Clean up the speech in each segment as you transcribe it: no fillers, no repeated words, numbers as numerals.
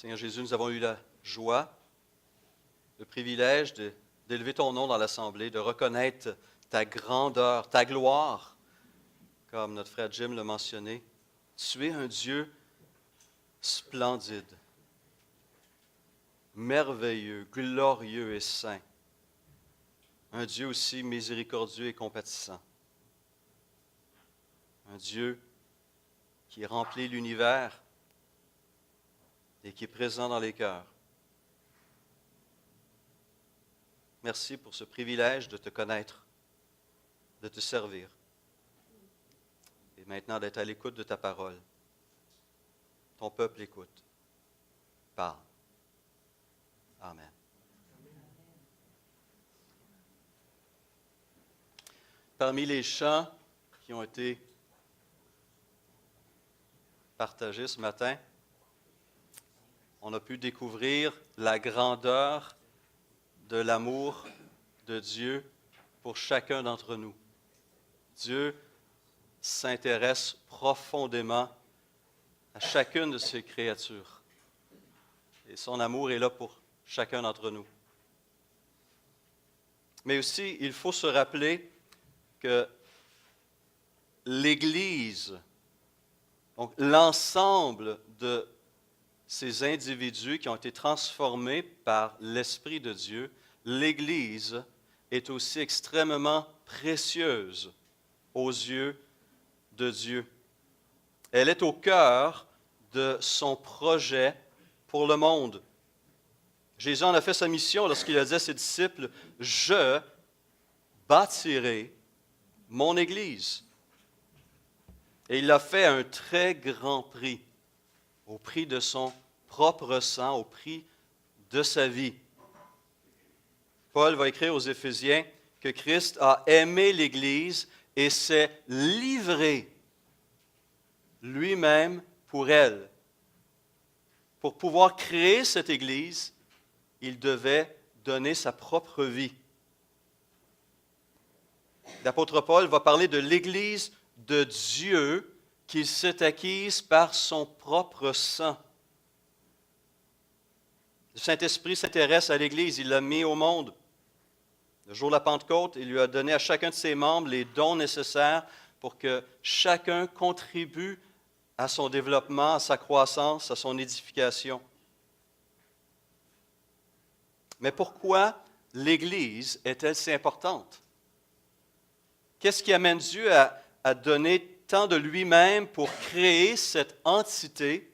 Seigneur Jésus, nous avons eu la joie, le privilège d'élever ton nom dans l'Assemblée, de reconnaître ta grandeur, ta gloire, comme notre frère Jim l'a mentionné. Tu es un Dieu splendide, merveilleux, glorieux et saint. Un Dieu aussi miséricordieux et compatissant. Un Dieu qui remplit l'univers et qui est présent dans les cœurs. Merci pour ce privilège de te connaître, de te servir et maintenant d'être à l'écoute de ta parole. Ton peuple écoute. Parle. Amen. Parmi les chants qui ont été partagés ce matin, on a pu découvrir la grandeur de l'amour de Dieu pour chacun d'entre nous. Dieu s'intéresse profondément à chacune de ses créatures. Et son amour est là pour chacun d'entre nous. Mais aussi, il faut se rappeler que l'Église, donc l'ensemble de ces individus qui ont été transformés par l'Esprit de Dieu, l'Église est aussi extrêmement précieuse aux yeux de Dieu. Elle est au cœur de son projet pour le monde. Jésus en a fait sa mission lorsqu'il a dit à ses disciples, « Je bâtirai mon Église. » Et il l'a fait à un très grand prix, au prix de son propre sang, au prix de sa vie. Paul va écrire aux Éphésiens que Christ a aimé l'Église et s'est livré lui-même pour elle. Pour pouvoir créer cette Église, il devait donner sa propre vie. L'apôtre Paul va parler de l'Église de Dieu qu'il s'est acquise par son propre sang. Le Saint-Esprit s'intéresse à l'Église, il l'a mis au monde. Le jour de la Pentecôte, il lui a donné à chacun de ses membres les dons nécessaires pour que chacun contribue à son développement, à sa croissance, à son édification. Mais pourquoi l'Église est-elle si importante? Qu'est-ce qui amène Dieu à donner tant de lui-même pour créer cette entité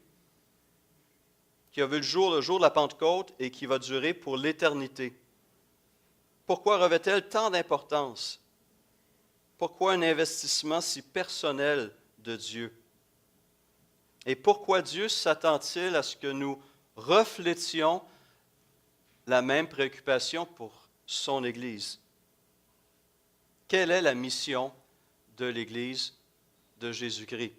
qui a vu le jour de la Pentecôte et qui va durer pour l'éternité? Pourquoi revêt-elle tant d'importance? Pourquoi un investissement si personnel de Dieu? Et pourquoi Dieu s'attend-il à ce que nous reflétions la même préoccupation pour son Église? Quelle est la mission de l'Église de Jésus-Christ?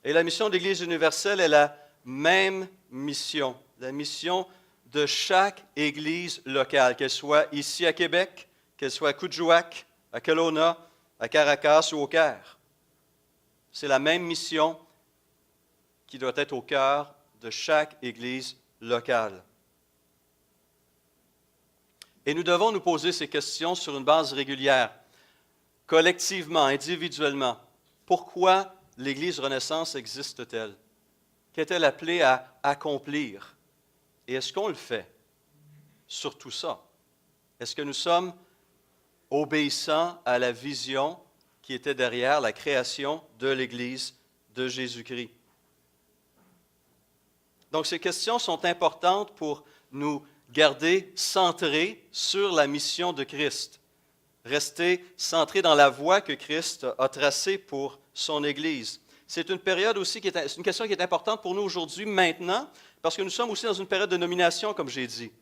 Et la mission de l'Église universelle est la même mission, la mission de chaque Église locale, qu'elle soit ici à Québec, qu'elle soit à Coudjouac, à Kelowna, à Caracas ou au Caire. C'est la même mission qui doit être au cœur de chaque Église locale. Et nous devons nous poser ces questions sur une base régulière, collectivement, individuellement. Pourquoi l'Église Renaissance existe-t-elle? Qu'est-elle appelée à accomplir? Et est-ce qu'on le fait? Surtout ça. Est-ce que nous sommes obéissants à la vision qui était derrière la création de l'Église de Jésus-Christ? Donc, ces questions sont importantes pour nous garder centrés sur la mission de Christ. Rester centrés dans la voie que Christ a tracée pour son Église. C'est une période aussi c'est une question qui est importante pour nous aujourd'hui, maintenant, parce que nous sommes aussi dans une période de nomination, comme j'ai dit.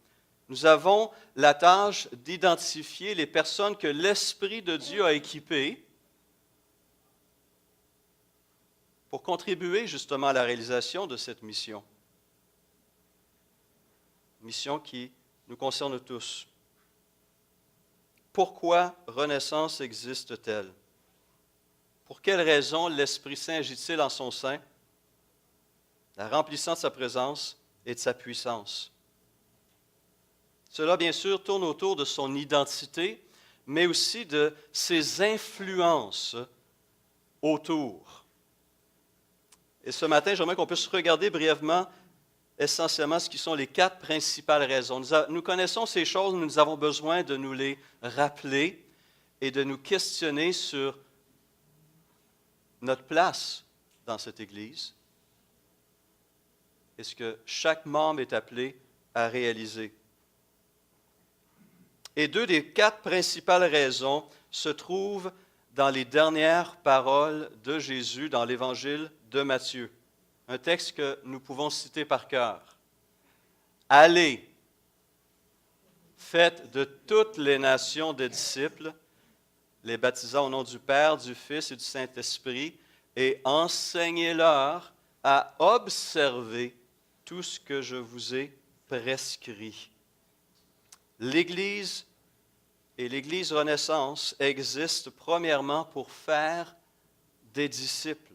Nous avons la tâche d'identifier les personnes que l'Esprit de Dieu a équipées pour contribuer justement à la réalisation de cette mission. Mission qui nous concerne tous. Pourquoi Renaissance existe-t-elle? Pour quelles raisons l'Esprit Saint agit-il en son sein? la remplissant de sa présence et de sa puissance. Cela, bien sûr, tourne autour de son identité, mais aussi de ses influences autour. Et ce matin, j'aimerais qu'on puisse regarder brièvement, essentiellement, ce qui sont les 4 principales raisons. Nous connaissons ces choses, nous avons besoin de nous les rappeler et de nous questionner sur notre place dans cette Église et ce que chaque membre est appelé à réaliser. Et 2 des 4 principales raisons se trouvent dans les dernières paroles de Jésus dans l'Évangile de Matthieu. Un texte que nous pouvons citer par cœur. Allez, faites de toutes les nations des disciples, les baptisant au nom du Père, du Fils et du Saint-Esprit, et enseignez-leur à observer tout ce que je vous ai prescrit. L'Église et l'Église Renaissance existent premièrement pour faire des disciples,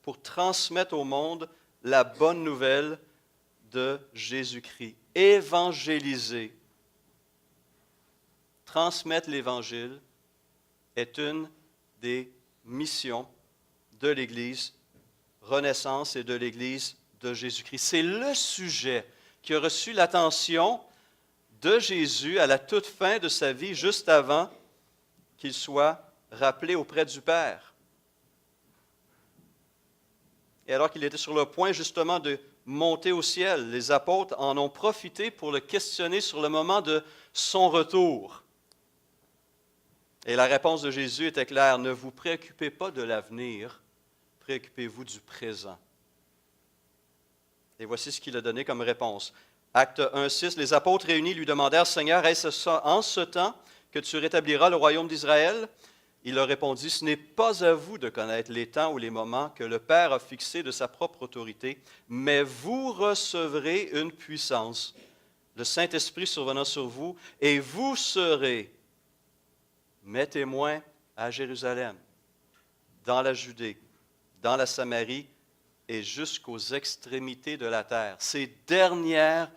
pour transmettre au monde la bonne nouvelle de Jésus-Christ. Évangéliser, transmettre l'Évangile est une des missions de l'Église Renaissance et de l'Église de Jésus-Christ. C'est le sujet qui a reçu l'attention de Jésus à la toute fin de sa vie, juste avant qu'il soit rappelé auprès du Père. Et alors qu'il était sur le point justement de monter au ciel, les apôtres en ont profité pour le questionner sur le moment de son retour. Et la réponse de Jésus était claire, ne vous préoccupez pas de l'avenir, préoccupez-vous du présent. Et voici ce qu'il a donné comme réponse. Acte 1,6, les apôtres réunis lui demandèrent, « Seigneur, est-ce en ce temps que tu rétabliras le royaume d'Israël? » Il leur répondit, « Ce n'est pas à vous de connaître les temps ou les moments que le Père a fixés de sa propre autorité, mais vous recevrez une puissance, le Saint-Esprit survenant sur vous, et vous serez mes témoins à Jérusalem, dans la Judée, dans la Samarie et jusqu'aux extrémités de la terre. » Ces dernières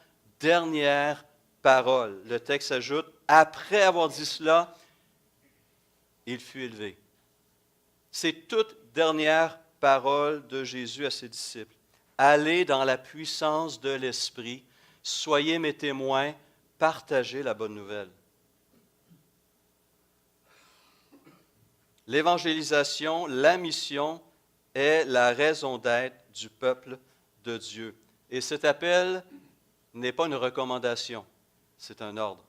paroles. Le texte ajoute, après avoir dit cela, il fut élevé. C'est toute dernière parole de Jésus à ses disciples. Allez dans la puissance de l'Esprit, soyez mes témoins, partagez la bonne nouvelle. L'évangélisation, la mission, est la raison d'être du peuple de Dieu. Et cet appel n'est pas une recommandation, c'est un ordre.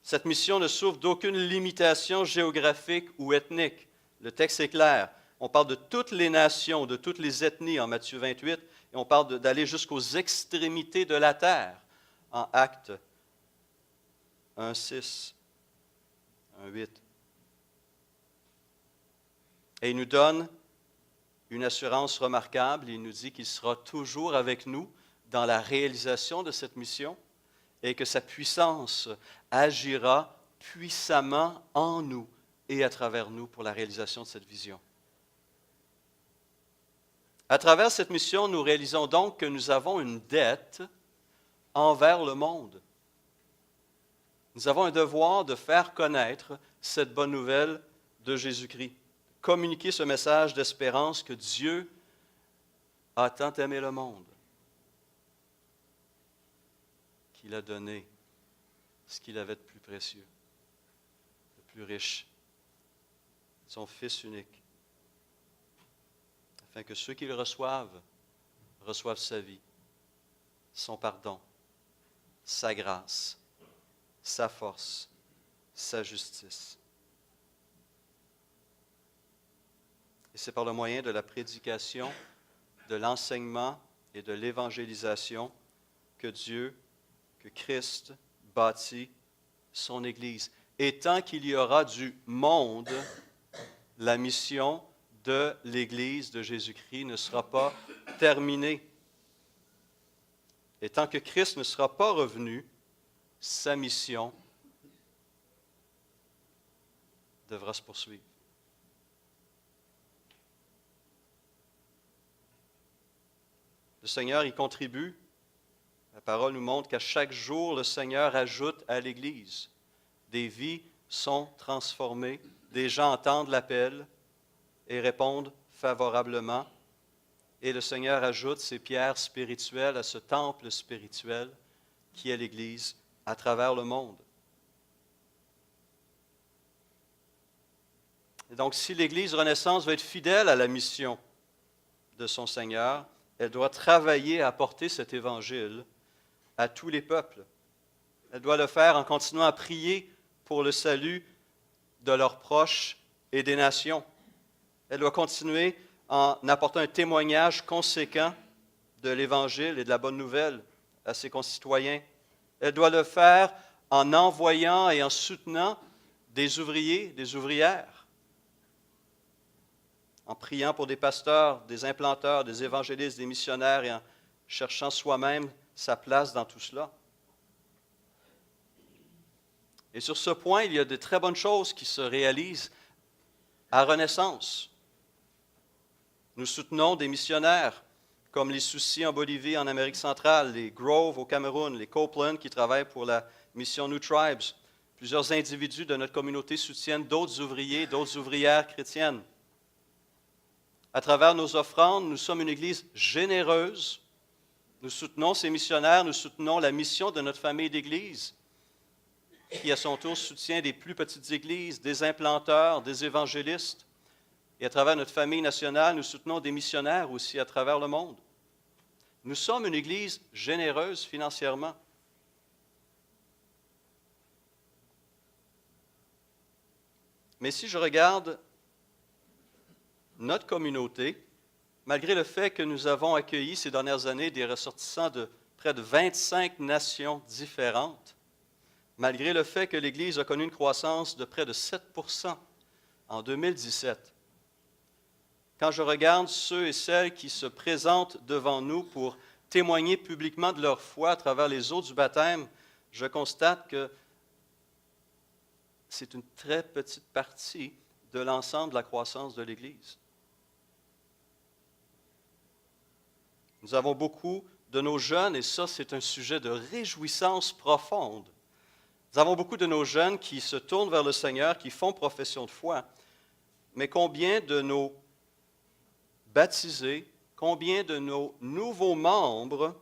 Cette mission ne souffre d'aucune limitation géographique ou ethnique. Le texte est clair. On parle de toutes les nations, de toutes les ethnies en Matthieu 28, et on parle d'aller jusqu'aux extrémités de la terre en Actes 1,6, 1,8. Et il nous donne une assurance remarquable. Il nous dit qu'il sera toujours avec nous dans la réalisation de cette mission et que sa puissance agira puissamment en nous et à travers nous pour la réalisation de cette vision. À travers cette mission, nous réalisons donc que nous avons une dette envers le monde. Nous avons un devoir de faire connaître cette bonne nouvelle de Jésus-Christ. Communiquer ce message d'espérance que Dieu a tant aimé le monde qu'il a donné ce qu'il avait de plus précieux, de plus riche, son Fils unique, afin que ceux qui le reçoivent sa vie, son pardon, sa grâce, sa force, sa justice. Et c'est par le moyen de la prédication, de l'enseignement et de l'évangélisation que Christ bâtit son Église. Et tant qu'il y aura du monde, la mission de l'Église de Jésus-Christ ne sera pas terminée. Et tant que Christ ne sera pas revenu, sa mission devra se poursuivre. Le Seigneur y contribue. La parole nous montre qu'à chaque jour, le Seigneur ajoute à l'Église. Des vies sont transformées, des gens entendent l'appel et répondent favorablement. Et le Seigneur ajoute ces pierres spirituelles à ce temple spirituel qui est l'Église à travers le monde. Et donc, si l'Église Renaissance veut être fidèle à la mission de son Seigneur, elle doit travailler à apporter cet évangile à tous les peuples. Elle doit le faire en continuant à prier pour le salut de leurs proches et des nations. Elle doit continuer en apportant un témoignage conséquent de l'Évangile et de la bonne nouvelle à ses concitoyens. Elle doit le faire en envoyant et en soutenant des ouvriers, des ouvrières, en priant pour des pasteurs, des implanteurs, des évangélistes, des missionnaires et en cherchant soi-même sa place dans tout cela. Et sur ce point, il y a de très bonnes choses qui se réalisent à Renaissance. Nous soutenons des missionnaires comme les Soucis en Bolivie, en Amérique centrale, les Grove au Cameroun, les Copeland qui travaillent pour la mission New Tribes. Plusieurs individus de notre communauté soutiennent d'autres ouvriers, d'autres ouvrières chrétiennes. À travers nos offrandes, nous sommes une Église généreuse. Nous soutenons ces missionnaires, nous soutenons la mission de notre famille d'Église, qui à son tour soutient des plus petites églises, des implanteurs, des évangélistes. Et à travers notre famille nationale, nous soutenons des missionnaires aussi à travers le monde. Nous sommes une Église généreuse financièrement. Mais si je regarde notre communauté, malgré le fait que nous avons accueilli ces dernières années des ressortissants de près de 25 nations différentes, malgré le fait que l'Église a connu une croissance de près de 7% en 2017, quand je regarde ceux et celles qui se présentent devant nous pour témoigner publiquement de leur foi à travers les eaux du baptême, je constate que c'est une très petite partie de l'ensemble de la croissance de l'Église. Nous avons beaucoup de nos jeunes, et ça, c'est un sujet de réjouissance profonde. Nous avons beaucoup de nos jeunes qui se tournent vers le Seigneur, qui font profession de foi. Mais combien de nos baptisés, combien de nos nouveaux membres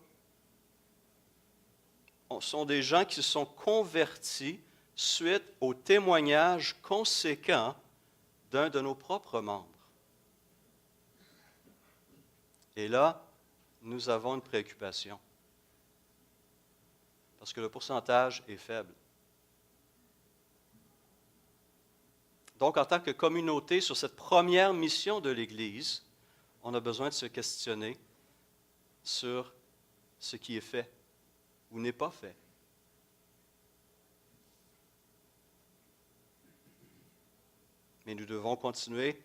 sont des gens qui se sont convertis suite au témoignage conséquent d'un de nos propres membres? Et là, nous avons une préoccupation, parce que le pourcentage est faible. Donc, en tant que communauté, sur cette première mission de l'Église, on a besoin de se questionner sur ce qui est fait ou n'est pas fait. Mais nous devons continuer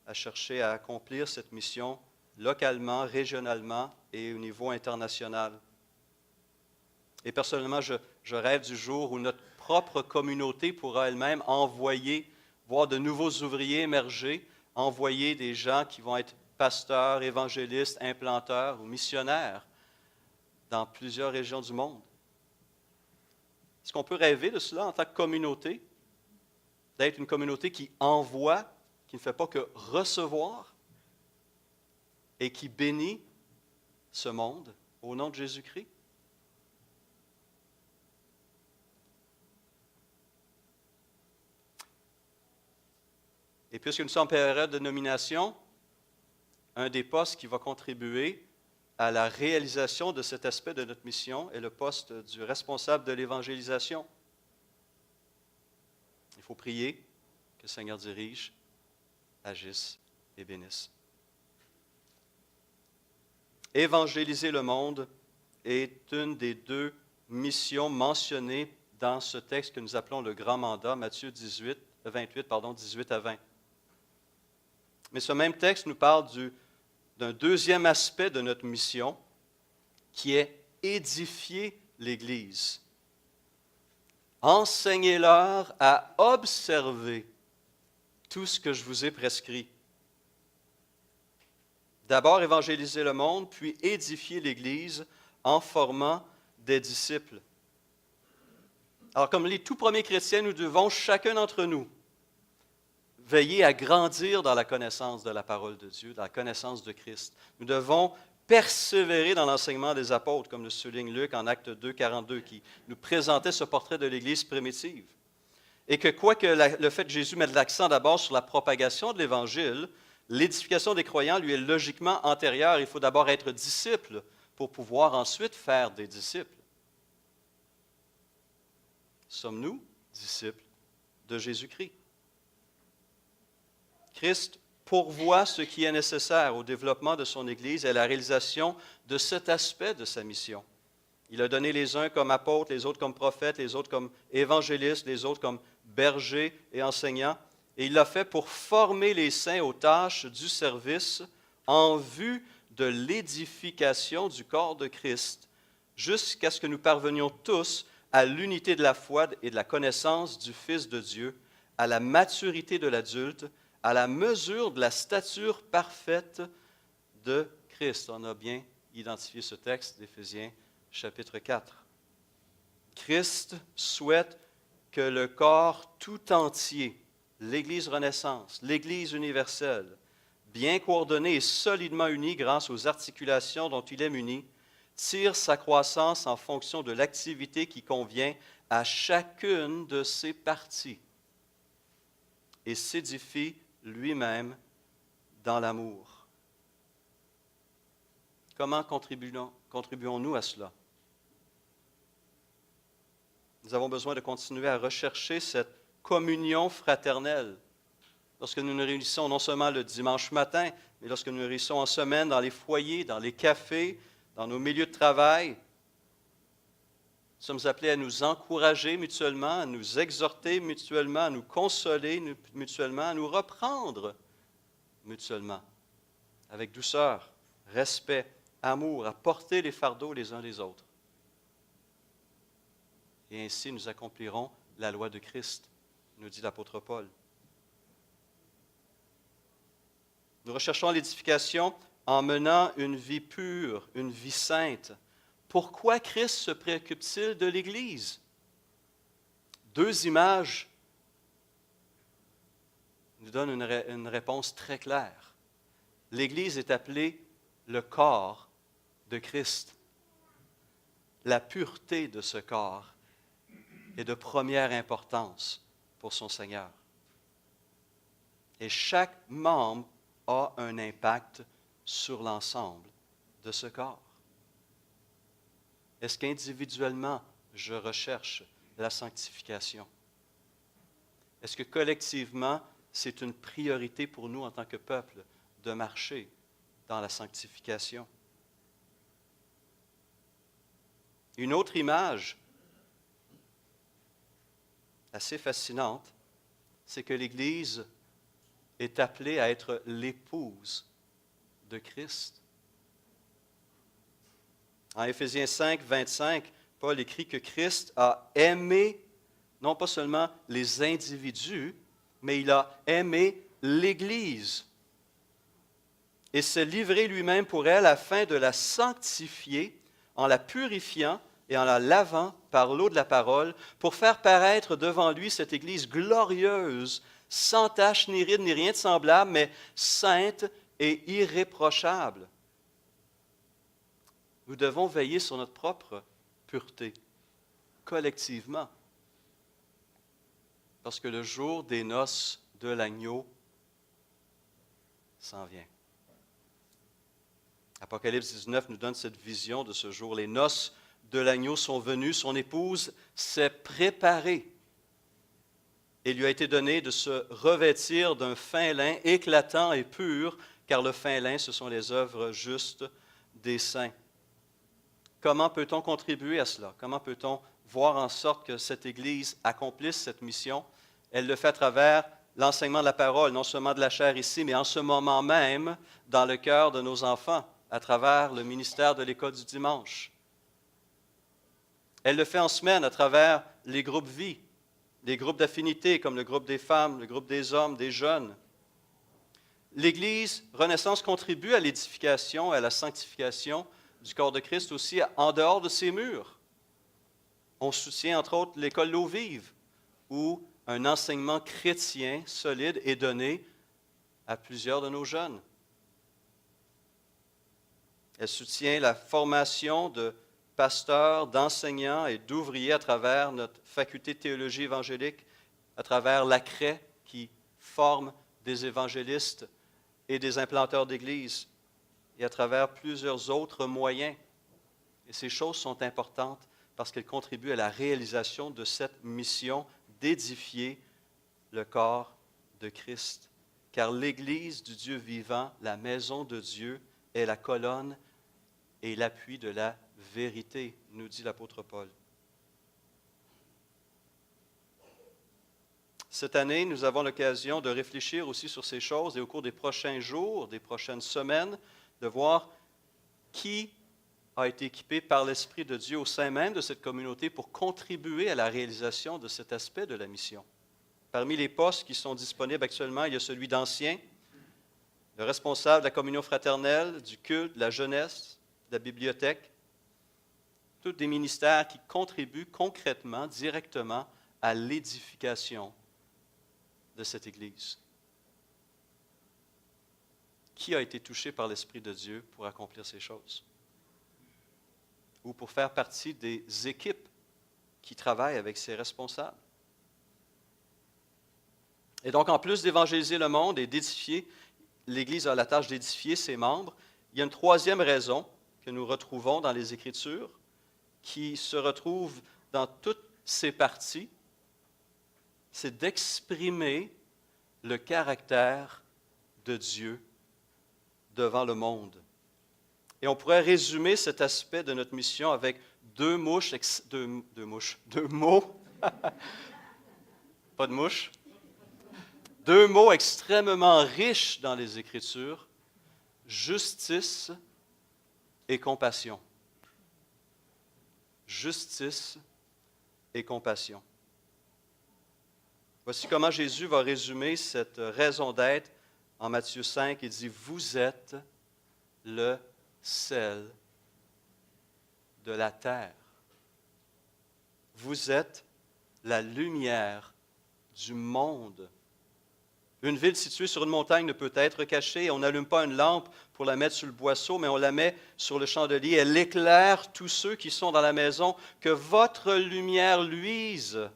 à chercher à accomplir cette mission localement, régionalement et au niveau international. Et personnellement, je rêve du jour où notre propre communauté pourra elle-même envoyer, voir de nouveaux ouvriers émerger, envoyer des gens qui vont être pasteurs, évangélistes, implanteurs ou missionnaires dans plusieurs régions du monde. Est-ce qu'on peut rêver de cela en tant que communauté? D'être une communauté qui envoie, qui ne fait pas que recevoir et qui bénit ce monde au nom de Jésus-Christ? Et puisque nous sommes en période de nomination, un des postes qui va contribuer à la réalisation de cet aspect de notre mission est le poste du responsable de l'évangélisation. Il faut prier que le Seigneur dirige, agisse et bénisse. Évangéliser le monde est une des deux missions mentionnées dans ce texte que nous appelons le grand mandat, Matthieu 18 à 20. Mais ce même texte nous parle d'un deuxième aspect de notre mission, qui est édifier l'Église. Enseignez-leur à observer tout ce que je vous ai prescrit. D'abord évangéliser le monde, puis édifier l'Église en formant des disciples. Alors, comme les tout premiers chrétiens, nous devons, chacun d'entre nous, veiller à grandir dans la connaissance de la parole de Dieu, dans la connaissance de Christ. Nous devons persévérer dans l'enseignement des apôtres, comme le souligne Luc en Acte 2, 42, qui nous présentait ce portrait de l'Église primitive. Et que quoique le fait que Jésus mette l'accent d'abord sur la propagation de l'Évangile, l'édification des croyants lui est logiquement antérieure. Il faut d'abord être disciple pour pouvoir ensuite faire des disciples. Sommes-nous disciples de Jésus-Christ? Christ pourvoit ce qui est nécessaire au développement de son Église et à la réalisation de cet aspect de sa mission. Il a donné les uns comme apôtres, les autres comme prophètes, les autres comme évangélistes, les autres comme bergers et enseignants. Et il l'a fait pour former les saints aux tâches du service en vue de l'édification du corps de Christ, jusqu'à ce que nous parvenions tous à l'unité de la foi et de la connaissance du Fils de Dieu, à la maturité de l'adulte, à la mesure de la stature parfaite de Christ. On a bien identifié ce texte d'Éphésiens chapitre 4. Christ souhaite que le corps tout entier, l'Église Renaissance, l'Église universelle, bien coordonnée et solidement unie grâce aux articulations dont il est muni, tire sa croissance en fonction de l'activité qui convient à chacune de ses parties et s'édifie lui-même dans l'amour. Comment contribuons-nous à cela? Nous avons besoin de continuer à rechercher cette communion fraternelle. Lorsque nous nous réunissons non seulement le dimanche matin, mais lorsque nous nous réunissons en semaine dans les foyers, dans les cafés, dans nos milieux de travail, nous sommes appelés à nous encourager mutuellement, à nous exhorter mutuellement, à nous consoler mutuellement, à nous reprendre mutuellement, avec douceur, respect, amour, à porter les fardeaux les uns des autres. Et ainsi, nous accomplirons la loi de Christ, nous dit l'apôtre Paul. Nous recherchons l'édification en menant une vie pure, une vie sainte. Pourquoi Christ se préoccupe-t-il de l'Église? Deux images nous donnent une réponse très claire. L'Église est appelée le corps de Christ. La pureté de ce corps est de première importance pour son Seigneur. Et chaque membre a un impact sur l'ensemble de ce corps. Est-ce qu'individuellement, je recherche la sanctification? Est-ce que collectivement, c'est une priorité pour nous en tant que peuple de marcher dans la sanctification? Une autre image assez fascinante, c'est que l'Église est appelée à être l'épouse de Christ. En Éphésiens 5, 25, Paul écrit que Christ a aimé non pas seulement les individus, mais il a aimé l'Église et s'est livré lui-même pour elle afin de la sanctifier en la purifiant et en la lavant par l'eau de la parole, pour faire paraître devant lui cette Église glorieuse, sans tache ni ride ni rien de semblable, mais sainte et irréprochable. Nous devons veiller sur notre propre pureté, collectivement, parce que le jour des noces de l'agneau s'en vient. Apocalypse 19 nous donne cette vision de ce jour. Les noces de l'agneau sont venues, son épouse s'est préparée. Et il lui a été donné de se revêtir d'un fin lin éclatant et pur, car le fin lin, ce sont les œuvres justes des saints. Comment peut-on contribuer à cela? Comment peut-on voir en sorte que cette Église accomplisse cette mission? Elle le fait à travers l'enseignement de la parole, non seulement de la chair ici, mais en ce moment même, dans le cœur de nos enfants, à travers le ministère de l'école du dimanche. Elle le fait en semaine à travers les groupes vie, les groupes d'affinité comme le groupe des femmes, le groupe des hommes, des jeunes. l'Église Renaissance contribue à l'édification et à la sanctification du corps de Christ aussi en dehors de ses murs. On soutient entre autres l'école L'Eau Vive, où un enseignement chrétien solide est donné à plusieurs de nos jeunes. Elle soutient la formation de pasteurs, d'enseignants et d'ouvriers à travers notre faculté de théologie évangélique, à travers l'ACRE qui forme des évangélistes et des implanteurs d'église, et à travers plusieurs autres moyens. Et ces choses sont importantes parce qu'elles contribuent à la réalisation de cette mission d'édifier le corps de Christ. Car l'Église du Dieu vivant, la maison de Dieu, est la colonne et l'appui de la vérité, nous dit l'apôtre Paul. Cette année, nous avons l'occasion de réfléchir aussi sur ces choses et au cours des prochains jours, des prochaines semaines, de voir qui a été équipé par l'Esprit de Dieu au sein même de cette communauté pour contribuer à la réalisation de cet aspect de la mission. Parmi les postes qui sont disponibles actuellement, il y a celui d'ancien, le responsable de la communion fraternelle, du culte, de la jeunesse, de la bibliothèque, tous des ministères qui contribuent concrètement, directement à l'édification de cette Église. Qui a été touché par l'Esprit de Dieu pour accomplir ces choses? Ou pour faire partie des équipes qui travaillent avec ces responsables? Et donc, en plus d'évangéliser le monde et d'édifier, l'Église a la tâche d'édifier ses membres. Il y a une troisième raison que nous retrouvons dans les Écritures, qui se retrouve dans toutes ces parties, c'est d'exprimer le caractère de Dieu devant le monde. Et on pourrait résumer cet aspect de notre mission avec deux mots, pas de mouche, deux mots extrêmement riches dans les Écritures, justice et compassion. Justice et compassion. Voici comment Jésus va résumer cette raison d'être en Matthieu 5. Il dit, « Vous êtes le sel de la terre. Vous êtes la lumière du monde. » Une ville située sur une montagne ne peut être cachée. On n'allume pas une lampe pour la mettre sur le boisseau, mais on la met sur le chandelier. Elle éclaire tous ceux qui sont dans la maison. Que votre lumière luise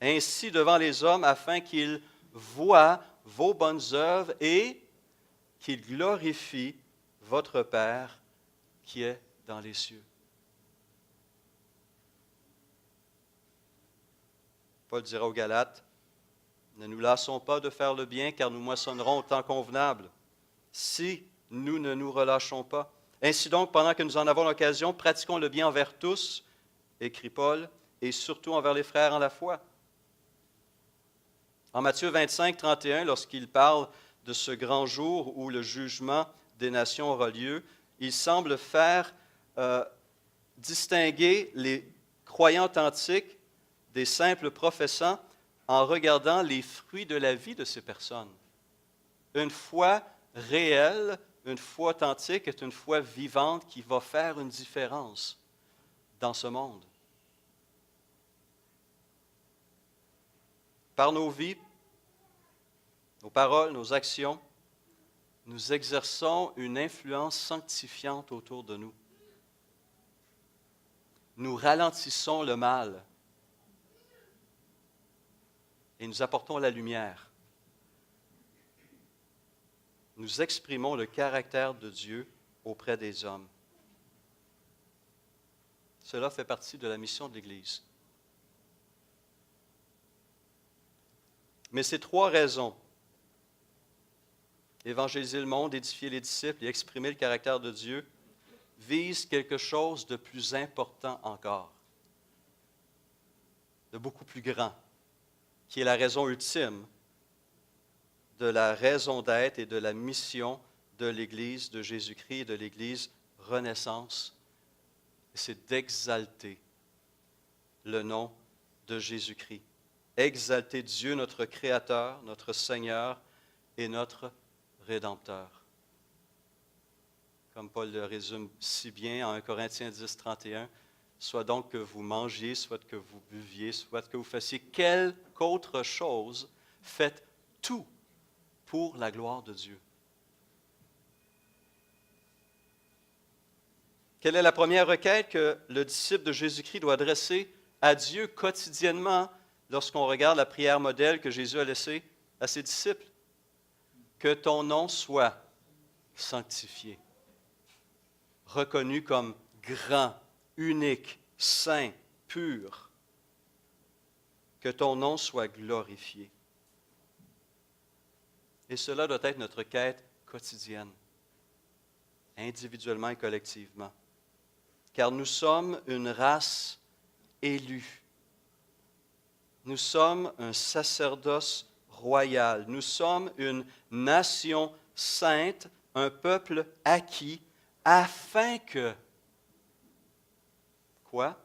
ainsi devant les hommes, afin qu'ils voient vos bonnes œuvres et qu'ils glorifient votre Père qui est dans les cieux. Paul dira aux Galates, « Ne nous lassons pas de faire le bien, car nous moissonnerons au temps convenable, si nous ne nous relâchons pas. Ainsi donc, pendant que nous en avons l'occasion, pratiquons le bien envers tous, écrit Paul, et surtout envers les frères en la foi. » En Matthieu 25, 31, lorsqu'il parle de ce grand jour où le jugement des nations aura lieu, il semble faire distinguer les croyants authentiques des simples professants en regardant les fruits de la vie de ces personnes. Une foi réelle, une foi authentique est une foi vivante qui va faire une différence dans ce monde. Par nos vies, nos paroles, nos actions, nous exerçons une influence sanctifiante autour de nous. Nous ralentissons le mal et nous apportons la lumière. Nous exprimons le caractère de Dieu auprès des hommes. Cela fait partie de la mission de l'Église. Mais ces trois raisons, évangéliser le monde, édifier les disciples et exprimer le caractère de Dieu, visent quelque chose de plus important encore, de beaucoup plus grand, qui est la raison ultime de la raison d'être et de la mission de l'Église de Jésus-Christ et de l'Église Renaissance. C'est d'exalter le nom de Jésus-Christ. Exalter Dieu, notre Créateur, notre Seigneur et notre rédempteur. Comme Paul le résume si bien en 1 Corinthiens 10, 31, soit donc que vous mangiez, soit que vous buviez, soit que vous fassiez quelque autre chose, faites tout pour la gloire de Dieu. Quelle est la première requête que le disciple de Jésus-Christ doit adresser à Dieu quotidiennement lorsqu'on regarde la prière modèle que Jésus a laissée à ses disciples? Que ton nom soit sanctifié, reconnu comme grand, unique, saint, pur. Que ton nom soit glorifié. Et cela doit être notre quête quotidienne, individuellement et collectivement. Car nous sommes une race élue. Nous sommes un sacerdoce royal. Nous sommes une nation sainte, un peuple acquis, afin que, quoi?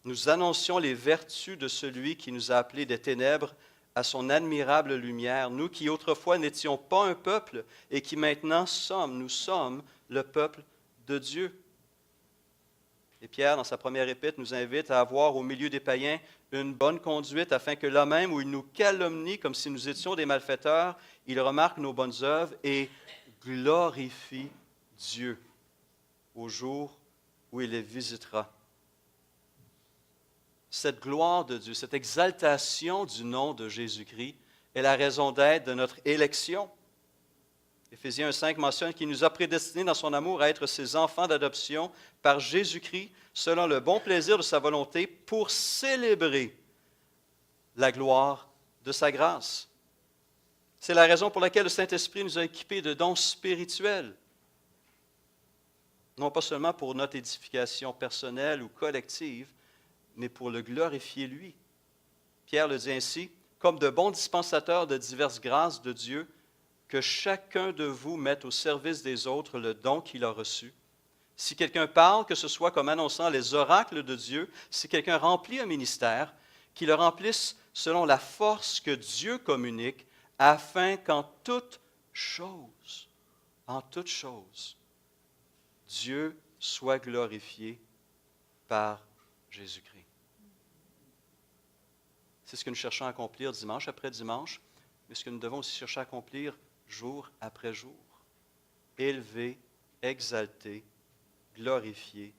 Nous annoncions les vertus de celui qui nous a appelés des ténèbres à son admirable lumière, nous qui autrefois n'étions pas un peuple et qui maintenant nous sommes le peuple de Dieu. Et Pierre, dans sa première épître, nous invite à avoir au milieu des païens une bonne conduite afin que là même où ils nous calomnient comme si nous étions des malfaiteurs, ils remarquent nos bonnes œuvres et glorifient Dieu au jour où il les visitera. Cette gloire de Dieu, cette exaltation du nom de Jésus-Christ est la raison d'être de notre élection. Éphésiens 1,5 mentionne qu'il nous a prédestinés dans son amour à être ses enfants d'adoption par Jésus-Christ, selon le bon plaisir de sa volonté, pour célébrer la gloire de sa grâce. C'est la raison pour laquelle le Saint-Esprit nous a équipés de dons spirituels, non pas seulement pour notre édification personnelle ou collective, mais pour le glorifier lui. Pierre le dit ainsi, comme de bons dispensateurs de diverses grâces de Dieu, que chacun de vous mette au service des autres le don qu'il a reçu. Si quelqu'un parle, que ce soit comme annonçant les oracles de Dieu, si quelqu'un remplit un ministère, qu'il le remplisse selon la force que Dieu communique, afin qu'en toute chose, Dieu soit glorifié par Jésus-Christ. C'est ce que nous cherchons à accomplir dimanche après dimanche, mais ce que nous devons aussi chercher à accomplir jour après jour. Élever, exalter, glorifier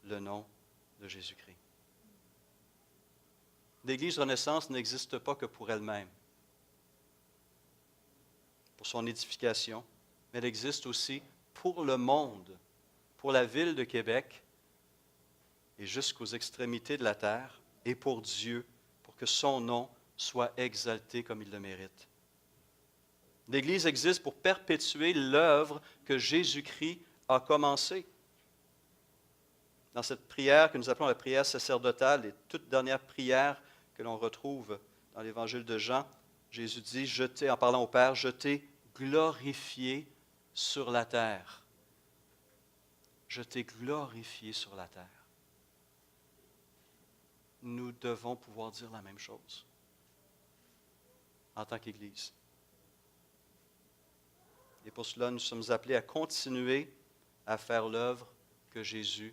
le nom de Jésus-Christ. L'Église Renaissance n'existe pas que pour elle-même, pour son édification, mais elle existe aussi pour le monde, pour la ville de Québec et jusqu'aux extrémités de la terre, et pour Dieu, pour que son nom soit exalté comme il le mérite. L'Église existe pour perpétuer l'œuvre que Jésus-Christ a commencée. Dans cette prière que nous appelons la prière sacerdotale, les toutes dernières prières que l'on retrouve dans l'Évangile de Jean, Jésus dit, en parlant au Père, je t'ai glorifié sur la terre. Je t'ai glorifié sur la terre. Nous devons pouvoir dire la même chose en tant qu'Église. Et pour cela, nous sommes appelés à continuer à faire l'œuvre que Jésus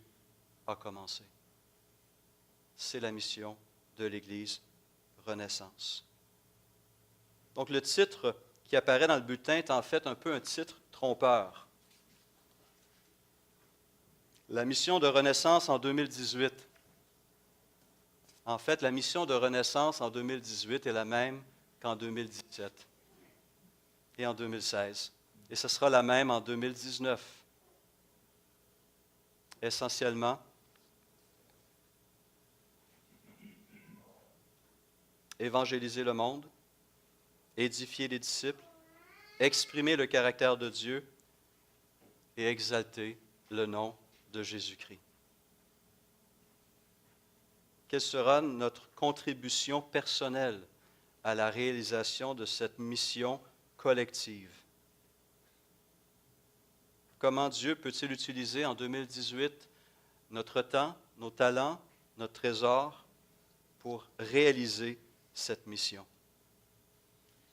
a commencée. C'est la mission de l'Église Renaissance. Donc le titre qui apparaît dans le bulletin est en fait un peu un titre trompeur. La mission de Renaissance en 2018. En fait, la mission de Renaissance en 2018 est la même qu'en 2017 et en 2016. Et ce sera la même en 2019. Essentiellement, évangéliser le monde, édifier les disciples, exprimer le caractère de Dieu et exalter le nom de Jésus-Christ. Quelle sera notre contribution personnelle à la réalisation de cette mission collective? Comment Dieu peut-il utiliser en 2018 notre temps, nos talents, notre trésor pour réaliser cette mission?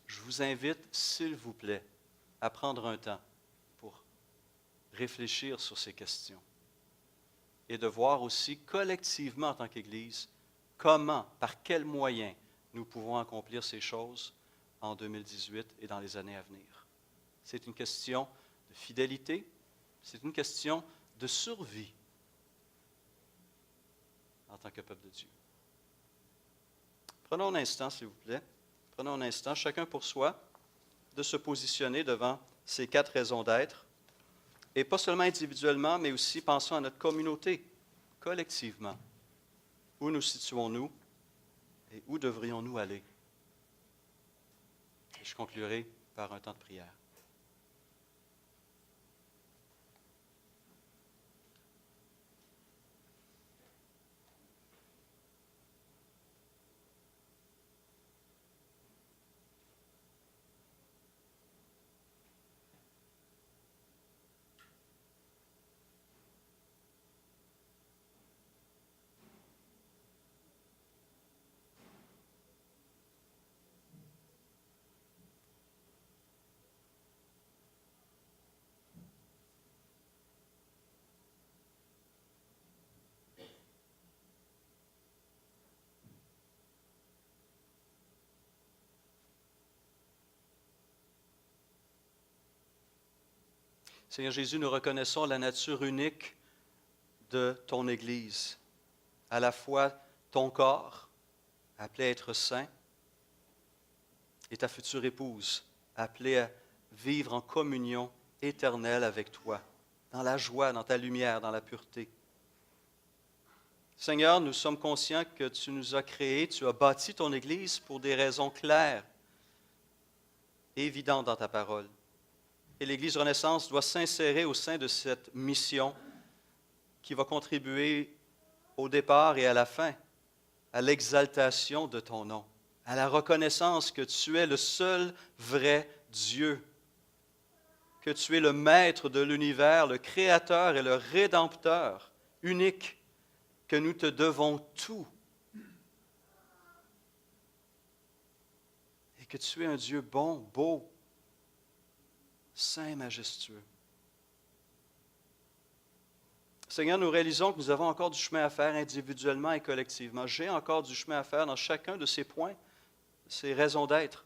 Je vous invite, s'il vous plaît, à prendre un temps pour réfléchir sur ces questions et de voir aussi collectivement en tant qu'Église comment, par quels moyens nous pouvons accomplir ces choses en 2018 et dans les années à venir. C'est une question de fidélité, c'est une question de survie en tant que peuple de Dieu. Prenons un instant, s'il vous plaît. Prenons un instant, chacun pour soi, de se positionner devant ces 4 raisons d'être. Et pas seulement individuellement, mais aussi pensons à notre communauté, collectivement. Où nous situons-nous et où devrions-nous aller? Et je conclurai par un temps de prière. Seigneur Jésus, nous reconnaissons la nature unique de ton Église, à la fois ton corps, appelé à être saint, et ta future épouse, appelée à vivre en communion éternelle avec toi, dans la joie, dans ta lumière, dans la pureté. Seigneur, nous sommes conscients que tu nous as créés, tu as bâti ton Église pour des raisons claires, évidentes dans ta parole. Et l'Église Renaissance doit s'insérer au sein de cette mission qui va contribuer au départ et à la fin à l'exaltation de ton nom, à la reconnaissance que tu es le seul vrai Dieu, que tu es le maître de l'univers, le créateur et le rédempteur unique, que nous te devons tout. Et que tu es un Dieu bon, beau, saint, majestueux. Seigneur, nous réalisons que nous avons encore du chemin à faire individuellement et collectivement. J'ai encore du chemin à faire dans chacun de ces points, ces raisons d'être.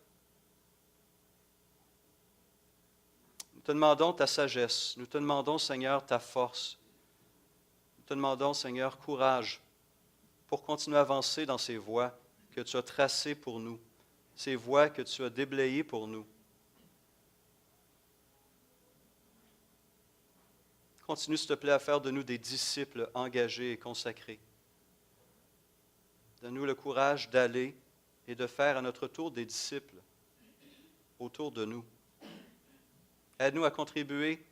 Nous te demandons ta sagesse. Nous te demandons, Seigneur, ta force. Nous te demandons, Seigneur, courage pour continuer à avancer dans ces voies que tu as tracées pour nous, ces voies que tu as déblayées pour nous. Continue, s'il te plaît, à faire de nous des disciples engagés et consacrés. Donne-nous le courage d'aller et de faire à notre tour des disciples autour de nous. Aide-nous à contribuer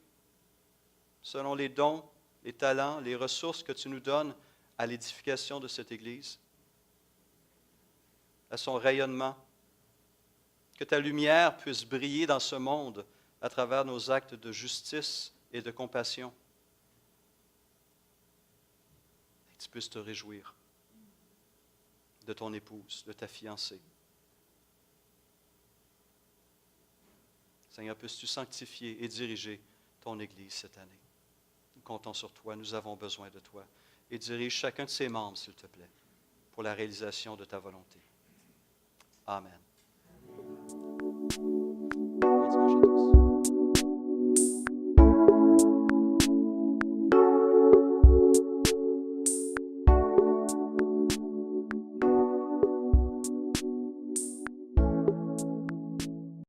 selon les dons, les talents, les ressources que tu nous donnes à l'édification de cette Église, à son rayonnement. Que ta lumière puisse briller dans ce monde à travers nos actes de justice et de compassion. Et que tu puisses te réjouir de ton épouse, de ta fiancée. Seigneur, puisses-tu sanctifier et diriger ton Église cette année. Nous comptons sur toi, nous avons besoin de toi. Et dirige chacun de ses membres, s'il te plaît, pour la réalisation de ta volonté. Amen. Bon dimanche à tous.